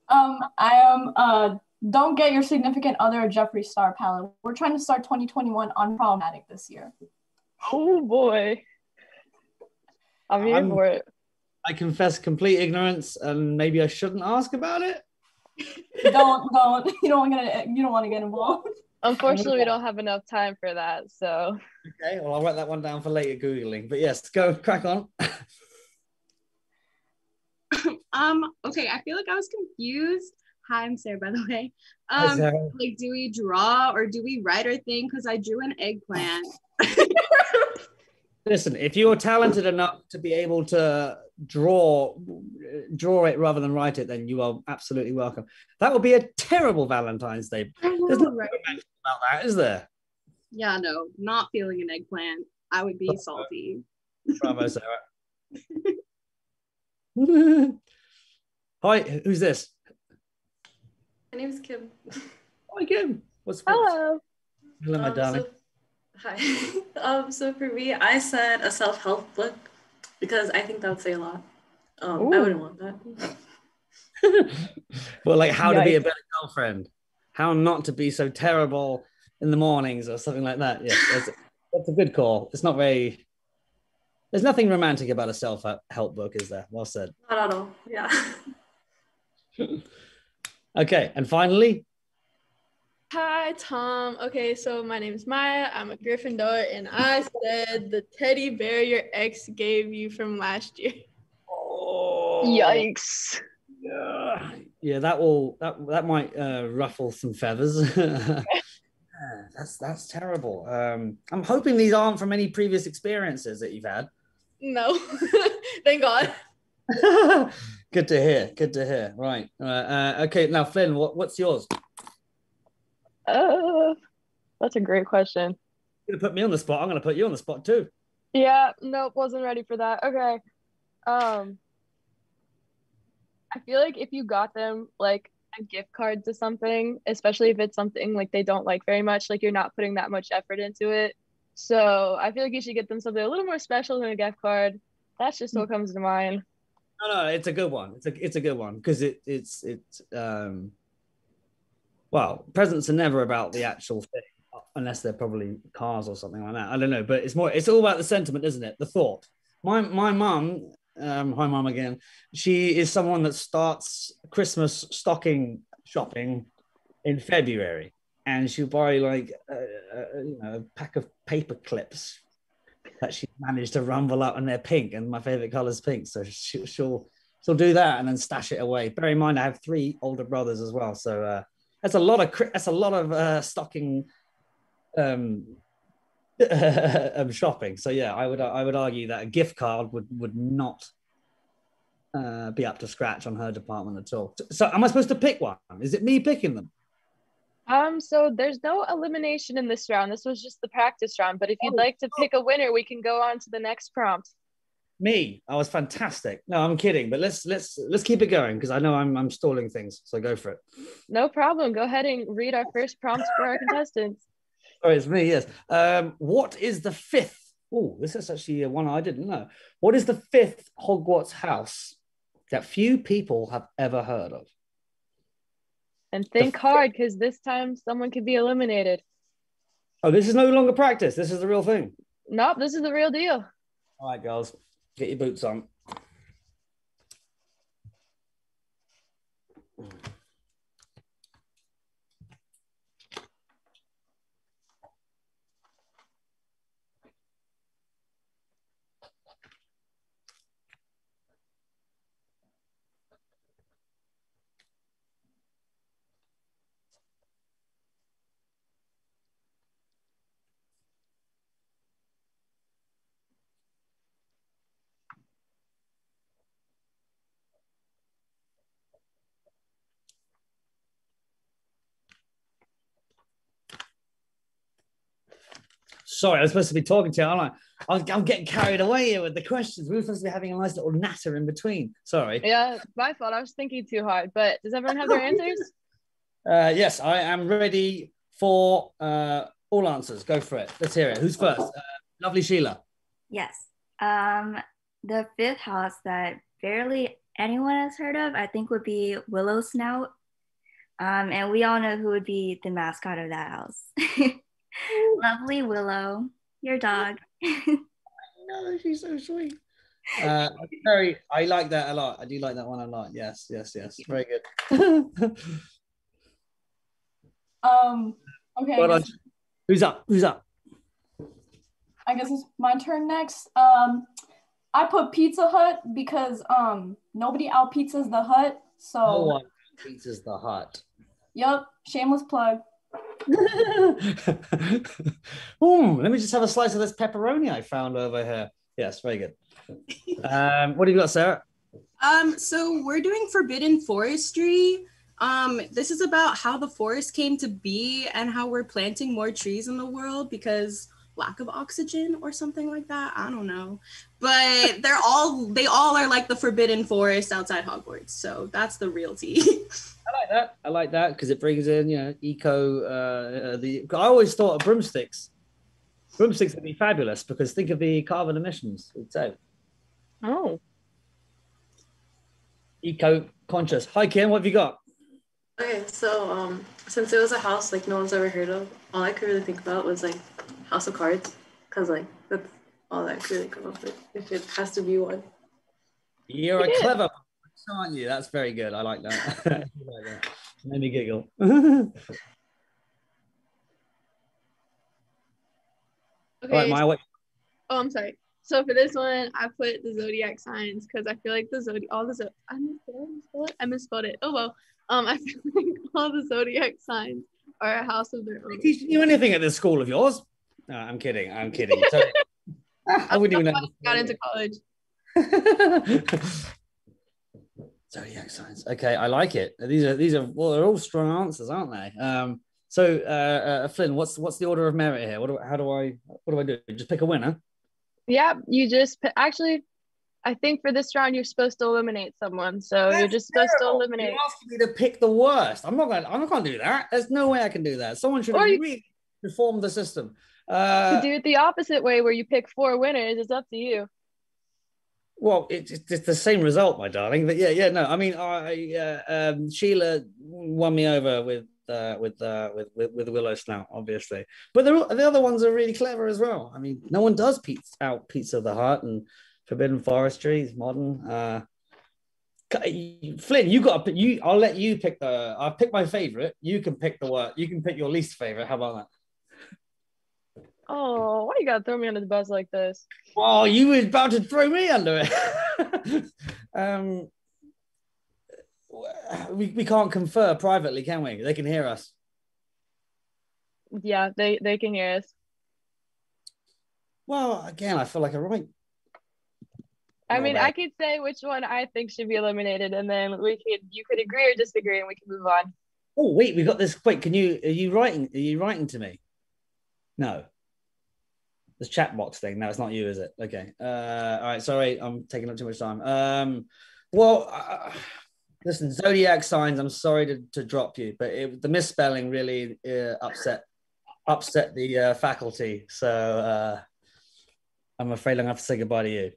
I am don't get your significant other a Jeffree Star palette. We're trying to start 2021 unproblematic this year. Oh boy. I'm here for it. I confess complete ignorance, and maybe I shouldn't ask about it. Don't. You don't want to get involved. Unfortunately, we don't have enough time for that. So. Okay, well, I'll write that one down for later Googling. But yes, go crack on. Okay, I feel like I was confused. Hi, I'm Sarah, by the way. Hi, Sarah. Like, do we draw or do we write our thing? Because I drew an eggplant. Listen, if you're talented enough to be able to draw it rather than write it, then you are absolutely welcome. That would be a terrible Valentine's Day. There's nothing romantic about that, is there? Yeah, no, not feeling an eggplant. I would be salty. Bravo, Sarah. Hi, who's this? My name is Kim. Hi, Kim. Hello. Hello, my darling. Hi. So for me, I said a self-help book because I think that would say a lot. I wouldn't want that. Well, like how to be a better girlfriend, how not to be so terrible in the mornings or something like that. Yeah, that's a good call. It's not very... There's nothing romantic about a self-help book, is there? Well said. Not at all, yeah. Okay, and finally... Hi, Tom. Okay, so my name is Maya. I'm a Gryffindor, and I said the teddy bear your ex gave you from last year. Oh, yikes! Yeah, that might ruffle some feathers. That's terrible. I'm hoping these aren't from any previous experiences that you've had. No, thank God. Good to hear. Good to hear. Right. Okay. Now, Flynn, what's yours? That's a great question. You're gonna put me on the spot. I'm gonna put you on the spot too. Yeah. Nope. Wasn't ready for that. Okay. I feel like if you got them like a gift card to something, especially if it's something like they don't like very much, like you're not putting that much effort into it. So I feel like you should get them something a little more special than a gift card. That's just what comes to mind. No, it's a good one. It's a good one because it's well, presents are never about the actual thing unless they're probably cars or something like that. I don't know, but it's all about the sentiment, isn't it? The thought. My mum, hi mum again. She is someone that starts Christmas stocking shopping in February, and she'll buy like a pack of paper clips that she managed to rumble up, and they're pink, and my favorite color is pink. So she'll do that and then stash it away. Bear in mind, I have 3 older brothers as well, so that's a lot of stocking shopping. So yeah, I would argue that a gift card would not be up to scratch on her department at all. So am I supposed to pick one? Is it me picking them? So there's no elimination in this round. This was just the practice round. But if you'd like to pick a winner, we can go on to the next prompt. Me? I was fantastic. No, I'm kidding. But let's keep it going because I know I'm stalling things. So go for it. No problem. Go ahead and read our first prompt for our contestants. Oh, it's me. Yes. What is the 5th? Oh, this is actually one I didn't know. What is the 5th Hogwarts house that few people have ever heard of? And think hard because this time someone could be eliminated. Oh, this is no longer practice. This is the real thing. Nope, this is the real deal. All right, girls, get your boots on. Sorry, I was supposed to be talking to you. I'm getting carried away here with the questions. We were supposed to be having a nice little natter in between. Sorry. Yeah, my fault. I was thinking too hard. But does everyone have their answers? Yes, I am ready for all answers. Go for it. Let's hear it. Who's first? Lovely Sheila. Yes. The 5th house that barely anyone has heard of, I think, would be Willow Snout. And we all know who would be the mascot of that house. Lovely Willow, your dog. I know, she's so sweet. I like that a lot. I do like that one a lot. Yes. Very good. Okay. Well, who's up? I guess it's my turn next. I put Pizza Hut because nobody out pizzas the Hut. So no one pizzas the Hut. Yep, shameless plug. Let me just have a slice of this pepperoni I found over here. Yes, very good. What have you got, Sarah? So we're doing forbidden forestry. This is about how the forest came to be and how we're planting more trees in the world because lack of oxygen or something like that. I don't know. But they all are like the forbidden forest outside Hogwarts. So that's the real tea. I like that because it brings in, eco. I always thought of broomsticks. Broomsticks would be fabulous because think of the carbon emissions. So, eco conscious. Hi, Kim. What have you got? Okay, so since it was a house like no one's ever heard of, all I could really think about was like House of Cards, because like that's all I could really come up with. If it has to be one. You're a clever, aren't you? That's very good. I like that. I like that. Made me giggle. Okay. All right, Maya, what? Oh, I'm sorry. So for this one, I put the zodiac signs because I feel like I misspelled it. Oh well. I feel like all the zodiac signs are a house of their own. Are they teaching you anything at this school of yours? No, I'm kidding. So, I wouldn't even know. Got into college. Zodiac signs. Okay, I like it. These are well, they're all strong answers, aren't they? So Flynn, what's the order of merit here? What do I do? Just pick a winner? Yeah, you just actually. I think for this round you're supposed to eliminate someone, so you're just supposed to eliminate. You're asking me to pick the worst. I'm not going to do that. There's no way I can do that. Someone should have really reformed the system. To do it the opposite way, where you pick 4 winners, it's up to you. Well, it's the same result, my darling. But no. I mean, Sheila won me over with Willow Snout, obviously. But the other ones are really clever as well. I mean, no one does Pizza of the Hut and Forbidden Forestry is modern. Flynn, I'll let you pick I'll pick my favorite. You can pick you can pick your least favorite. How about that? Oh, why you gotta throw me under the bus like this? Oh, you were about to throw me under it. We can't confer privately, can we? They can hear us. Yeah, they can hear us. Well, again, I feel like I'm right. I mean, I could say which one I think should be eliminated, and then you could agree or disagree, and we can move on. Oh wait, we got this. Wait, are you writing to me? No. This chat box thing. No, it's not you, is it? Okay. All right. Sorry, I'm taking up too much time. Listen, zodiac signs. I'm sorry to drop you, but the misspelling really upset the faculty. So I'm afraid I'm gonna have to say goodbye to you.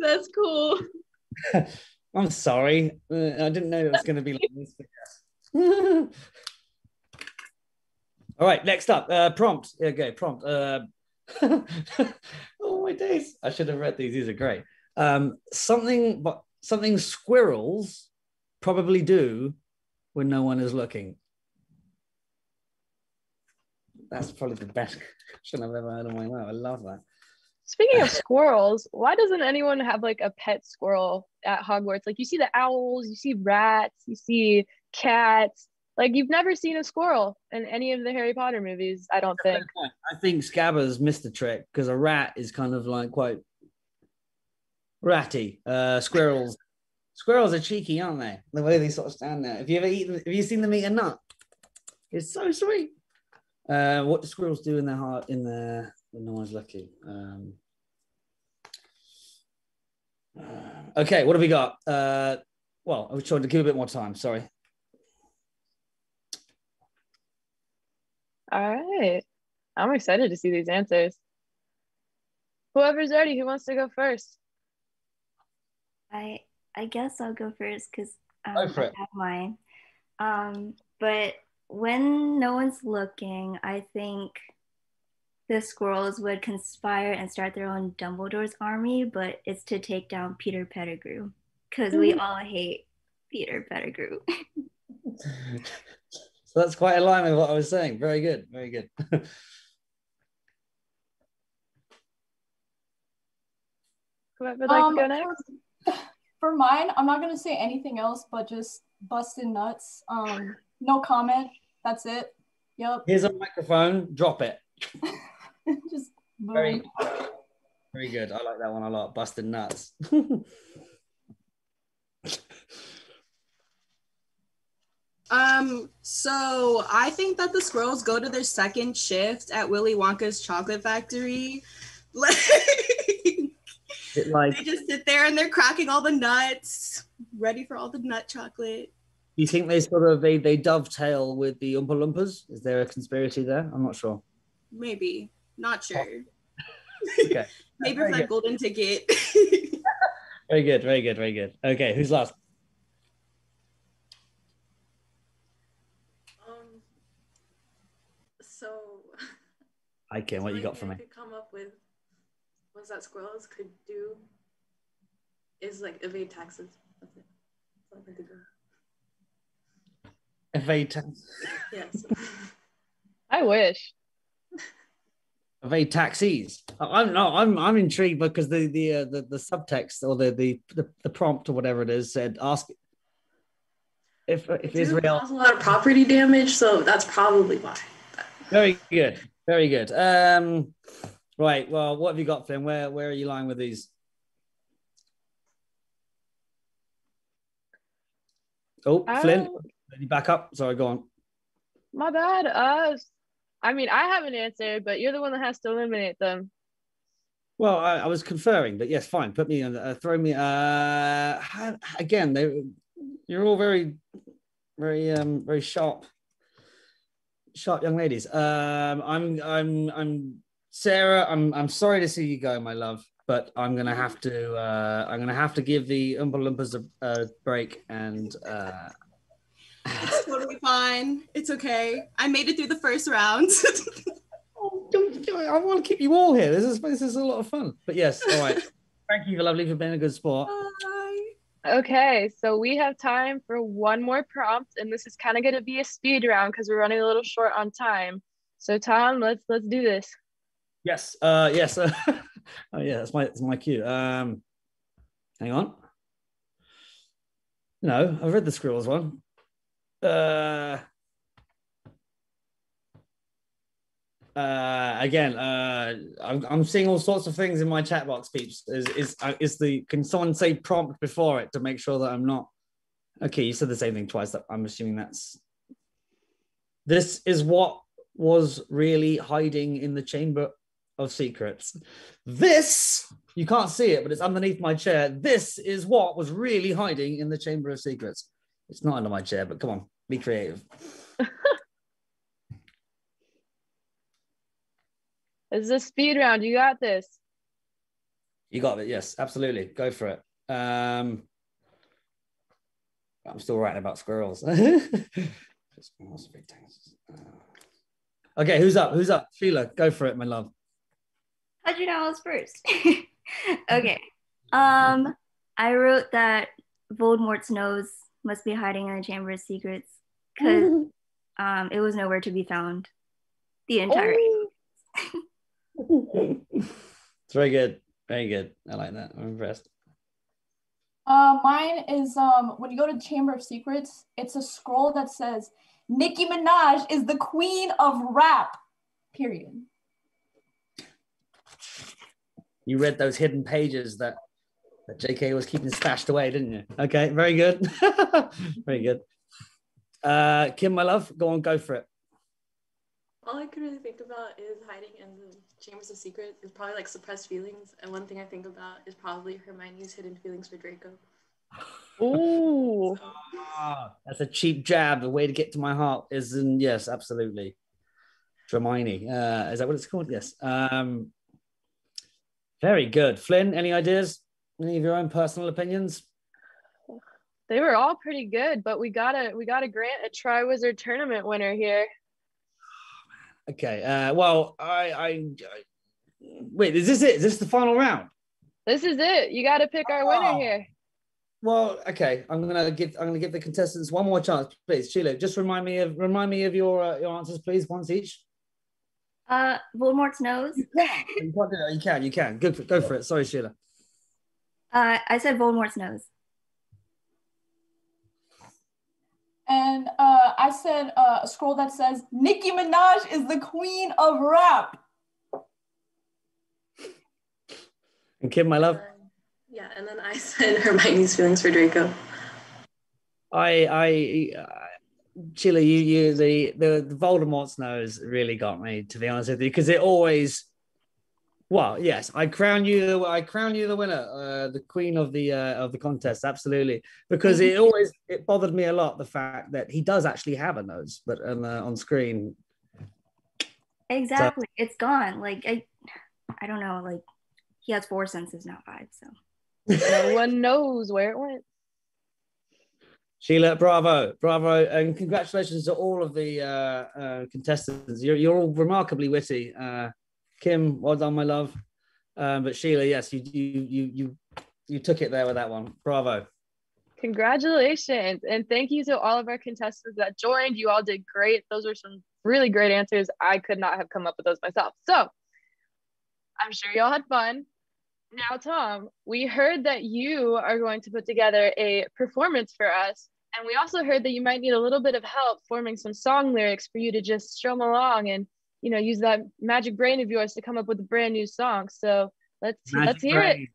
That's cool. I'm sorry. I didn't know it was going to be like this. All right, next up, prompt. Okay, prompt. Oh my days! I should have read these. These are great. Something squirrels probably do when no one is looking. That's probably the best question I've ever heard in my life. I love that. Speaking of squirrels, why doesn't anyone have like a pet squirrel at Hogwarts? Like you see the owls, you see rats, you see cats. Like you've never seen a squirrel in any of the Harry Potter movies, I don't think. I think Scabbers missed the trick because a rat is kind of like quite ratty. Squirrels are cheeky, aren't they? The way they sort of stand there. Have you seen them eat a nut? It's so sweet. What do squirrels do in their heart when no one's looking? Okay, what have we got? Well, I was trying to give a bit more time. Sorry. All right. I'm excited to see these answers. Whoever's ready, who wants to go first? I guess I'll go first because I have mine. But when no one's looking, I think the squirrels would conspire and start their own Dumbledore's army, but it's to take down Peter Pettigrew because we all hate Peter Pettigrew. So that's quite in line with what I was saying. Very good, very good. Whoever would like to go next? For mine, I'm not going to say anything else but just busted nuts. No comment. That's it. Yep. Here's a microphone. Drop it. Just boom. Very good. I like that one a lot. Busted nuts. So I think that the squirrels go to their second shift at Willy Wonka's chocolate factory. They just sit there and they're cracking all the nuts, ready for all the nut chocolate. Do you think they sort of they dovetail with the Oompa Loompas? Is there a conspiracy there? I'm not sure. Maybe. Not sure. Okay. Maybe for that golden ticket. Very good, very good, very good. Okay, who's last? So Hi Kim, what you got for me? I could come up with what that squirrels could do is like evade taxes. That's it. That's all I could do. Evade taxes. Yes. I wish. Evade taxis. I'm intrigued because the subtext or the prompt or whatever it is said ask if Israel cause a lot of property damage, so that's probably why. Very good, very good. Right. Well, what have you got, Flynn? Where are you lying with these? Oh, Flynn, you back up. Sorry, go on. My bad. I mean, I have an answer, but you're the one that has to eliminate them. Well, I was conferring, but yes, fine. Put me on. Throw me. Again, you're all very, very, very sharp young ladies. I'm Sarah. I'm sorry to see you go, my love, but I'm gonna have to give the Oompa Loompas a break and. It's totally fine. It's okay. I made it through the first round. I want to keep you all here. This is a lot of fun. But yes, all right. Thank you, lovely, for being a good sport. Bye. Okay, so we have time for one more prompt, and this is kind of going to be a speed round because we're running a little short on time. So Tom, let's do this. Yes. Yes. Oh yeah, that's my cue. Hang on. No, I've read the squirrels one. Again, I'm seeing all sorts of things in my chat box, peeps. Can someone say prompt before it to make sure that I'm not? Okay, you said the same thing twice. I'm assuming this is what was really hiding in the Chamber of Secrets. This, you can't see it, but it's underneath my chair. This is what was really hiding in the Chamber of Secrets. It's not under my chair, but come on, be creative. This is a speed round. You got this. You got it. Yes, absolutely. Go for it. I'm still writing about squirrels. Okay, who's up? Who's up? Sheila, go for it, my love. $100 first. Okay. I wrote that Voldemort's nose must be hiding in the Chamber of Secrets because it was nowhere to be found the entire It's very good. Very good. I like that. I'm impressed. Mine is when you go to the Chamber of Secrets, it's a scroll that says Nicki Minaj is the queen of rap. Period. You read those hidden pages that JK was keeping stashed away, didn't you? Okay, very good. Very good. Kim, my love, go for it. All I could really think about is hiding in the Chambers of Secret is probably like suppressed feelings. And one thing I think about is probably Hermione's hidden feelings for Draco. Ooh. That's a cheap jab. The way to get to my heart is yes, absolutely. Hermione. Is that what it's called? Yes. Very good. Flynn, any ideas? Any of your own personal opinions? They were all pretty good, but we gotta grant a Triwizard Tournament winner here. Okay. Well, I wait. Is this it? Is this the final round? This is it. You got to pick our winner here. Well, okay. I'm gonna give the contestants one more chance, please. Sheila, just remind me of your answers, please, once each. Voldemort's nose. You can. Go for it. Sorry, Sheila. I said Voldemort's nose. And I said a scroll that says Nicki Minaj is the queen of rap. And Kim, my love. Yeah, and then I said Hermione's feelings for Draco. Sheila, the Voldemort's nose really got me, to be honest with you, because it always. Well, yes, I crown you the winner, the queen of the contest, absolutely, because it bothered me a lot, the fact that he does actually have a nose, but on screen. Exactly, so. It's gone. Like I don't know. Like he has 4 senses, not 5. So no one knows where it went. Sheila, bravo, and congratulations to all of the contestants. You're all remarkably witty. Kim, well done, my love. But Sheila, yes, you took it there with that one. Bravo. Congratulations. And thank you to all of our contestants that joined. You all did great. Those were some really great answers. I could not have come up with those myself. So I'm sure you all had fun. Now, Tom, we heard that you are going to put together a performance for us. And we also heard that you might need a little bit of help forming some song lyrics for you to just strum along and use that magic brain of yours to come up with a brand new song. So let's hear it.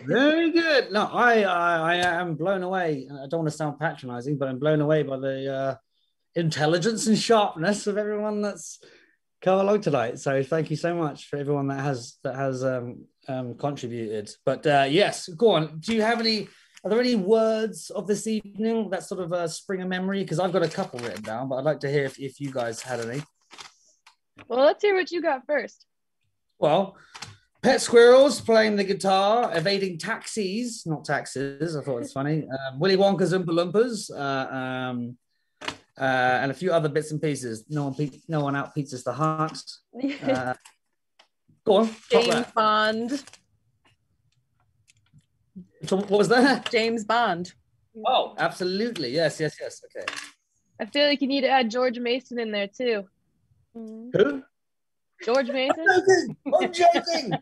Very good. No, I am blown away. I don't want to sound patronizing, but I'm blown away by the intelligence and sharpness of everyone that's come along tonight. So thank you so much for everyone that has contributed. But yes, go on. Are there any words of this evening that sort of spring a memory? Because I've got a couple written down, but I'd like to hear if you guys had any. Well, let's hear what you got first. Well, pet squirrels playing the guitar, evading taxis, not taxes. I thought it was funny. Willy Wonka's Oompa Loompas, and a few other bits and pieces. No one out pizzas the heart. Go on. James Bond. So what was that? James Bond. Oh, absolutely. Yes. Okay. I feel like you need to add George Mason in there too. Who? George Mason. I'm joking.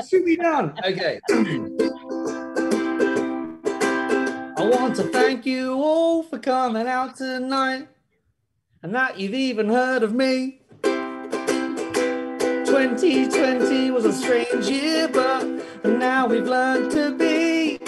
Shoot me down. Okay. I want to thank you all for coming out tonight, and that you've even heard of me. 2020 was a strange year, but now we've learned to be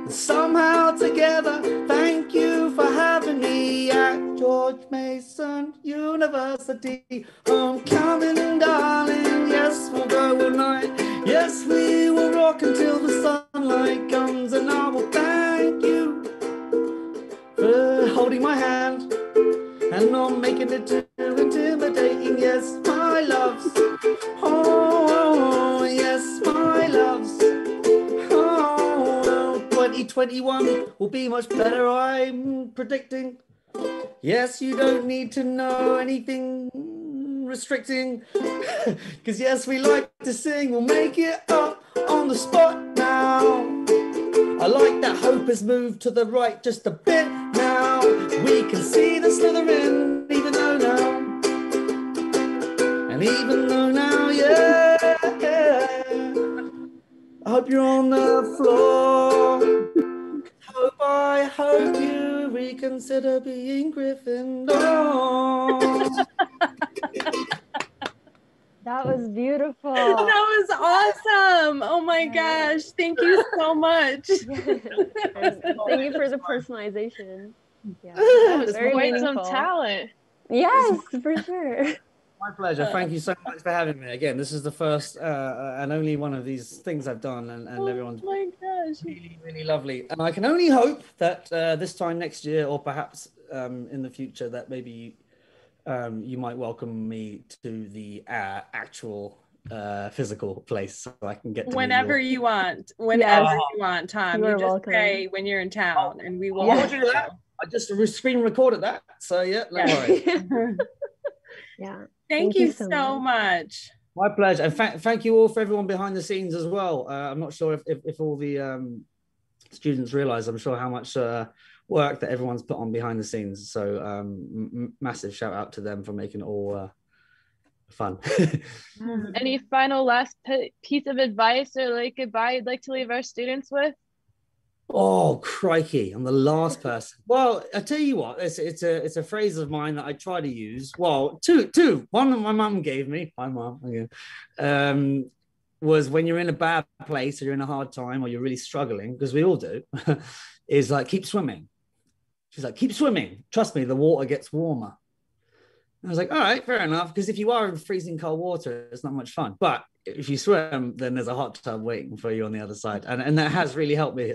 somehow together. Thank you for having me at George Mason University. Homecoming, darling. Yes, we'll go all night. Yes, we will rock until the sunlight comes. And I will thank you for holding my hand and not making it too intimidating. Yes, my loves. Oh, yes, my loves. 2021 will be much better, I'm predicting. Yes, you don't need to know anything restricting, because yes, we like to sing. We'll make it up on the spot now. I like that hope has moved to the right just a bit now. We can see the Slytherin even though now. And even though now, yeah. I hope you're on the floor. I hope you reconsider being Gryffindor. That was beautiful. That was awesome. Oh my gosh. Thank you so much. Thank you for the personalization. Yeah, that was very quite meaningful. some talent. Yes, for sure. My pleasure. Thank you so much for having me. Again, this is the first and only one of these things I've done, and everyone's my gosh, really, really lovely. And I can only hope that this time next year, or perhaps in the future, that maybe you might welcome me to the actual physical place, so I can get to whenever you want. Whenever you want, Tom. You just say when you're in town, and we will. I'll do that. I just screen recorded that, so yeah, no worries. Yeah. Thank you so much. My pleasure. And thank you all for everyone behind the scenes as well. I'm not sure if all the students realize, I'm sure how much work that everyone's put on behind the scenes. So massive shout out to them for making it all fun. Any final last piece of advice or like goodbye you'd like to leave our students with? Oh, crikey. I'm the last person. Well, I tell you what, it's a phrase of mine that I try to use. Well, two. One that my mum gave me. My mum, again. was when you're in a bad place or you're in a hard time or you're really struggling, because we all do, is like, keep swimming. She's like, keep swimming. Trust me, the water gets warmer. I was like, all right, fair enough. Because if you are in freezing cold water, it's not much fun. But if you swim, then there's a hot tub waiting for you on the other side. And that has really helped me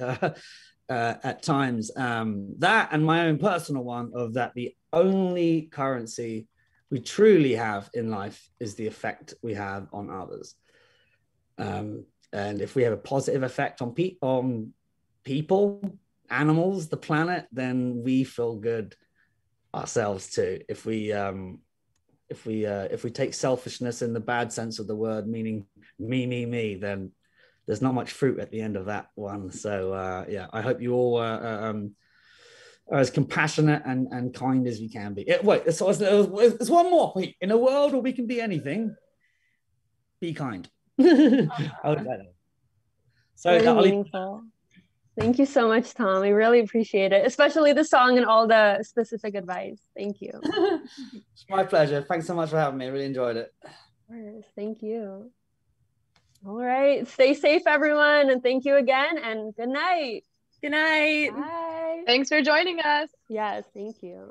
at times. That and my own personal one of that the only currency we truly have in life is the effect we have on others. And if we have a positive effect on people, animals, the planet, then we feel good ourselves too. If we take selfishness in the bad sense of the word, meaning me, then there's not much fruit at the end of that one. So yeah, I hope you all are as compassionate and kind as you can be. Wait, there's one more. In a world where we can be anything, be kind. So meaningful. Thank you so much, Tom. I really appreciate it, especially the song and all the specific advice. Thank you. It's my pleasure. Thanks so much for having me. I really enjoyed it. Of course. Thank you. All right. Stay safe, everyone. And thank you again. And good night. Good night. Bye. Thanks for joining us. Yes, thank you.